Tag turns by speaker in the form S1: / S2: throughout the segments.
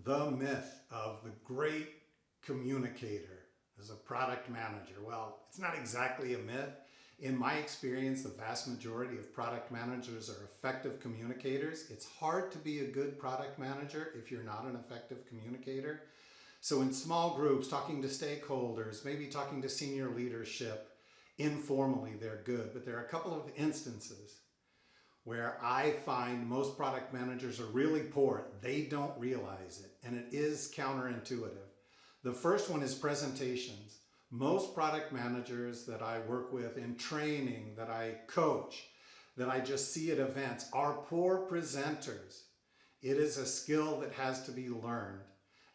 S1: The myth of the great communicator as a product manager. Well, it's not exactly a myth. In my experience, the vast majority of product managers are effective communicators. It's hard to be a good product manager if you're not an effective communicator. So in small groups, talking to stakeholders, maybe talking to senior leadership, informally, they're good. But there are a couple of instances where I find most product managers are really poor. They don't realize it, and it is counterintuitive. The first one is presentations. Most product managers that I work with in training, that I coach, that I just see at events are poor presenters. It is a skill that has to be learned.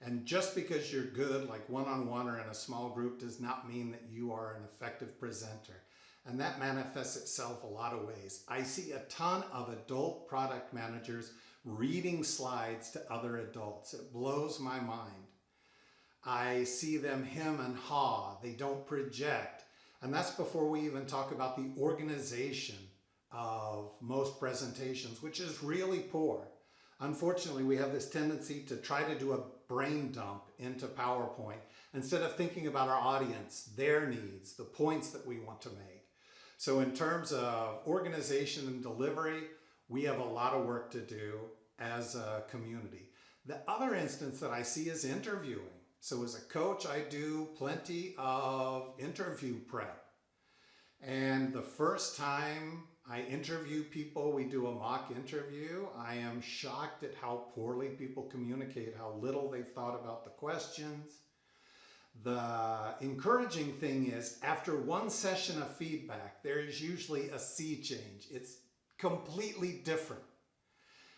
S1: And just because you're good, like one-on-one or in a small group, does not mean that you are an effective presenter. And that manifests itself a lot of ways. I see a ton of adult product managers reading slides to other adults. It blows my mind. I see them hem and haw. They don't project. And that's before we even talk about the organization of most presentations, which is really poor. Unfortunately, we have this tendency to try to do a brain dump into PowerPoint instead of thinking about our audience, their needs, the points that we want to make. So in terms of organization and delivery, we have a lot of work to do as a community. The other instance that I see is interviewing. So as a coach, I do plenty of interview prep. And the first time I interview people, we do a mock interview, I am shocked at how poorly people communicate, how little they've thought about the questions. The encouraging thing is, after one session of feedback, there is usually a sea change. It's completely different.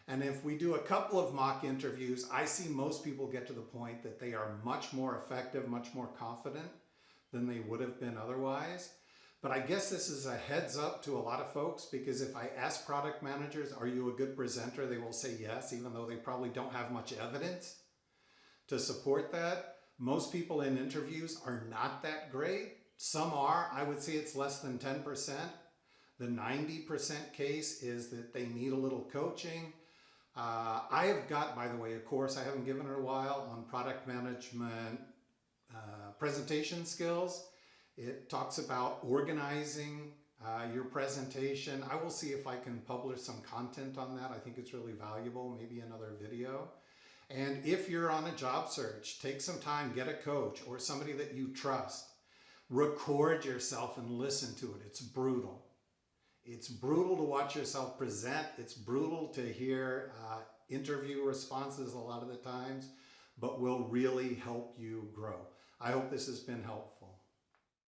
S1: And if we do a couple of mock interviews, I see most people get to the point that they are much more effective, much more confident than they would have been otherwise. But I guess this is a heads up to a lot of folks, because if I ask product managers, are you a good presenter? They will say yes, even though they probably don't have much evidence to support that. Most people in interviews are not that great. Some are. I would say it's less than 10%. The 90% case is that they need a little coaching. I have got, by the way, a course, I haven't given it a while, on product management presentation skills. It talks about organizing your presentation. I will see if I can publish some content on that. I think it's really valuable, maybe another video. And if you're on a job search, take some time, get a coach or somebody that you trust. Record yourself and listen to it. It's brutal. It's brutal to watch yourself present. It's brutal to hear interview responses a lot of the times, but will really help you grow. I hope this has been helpful.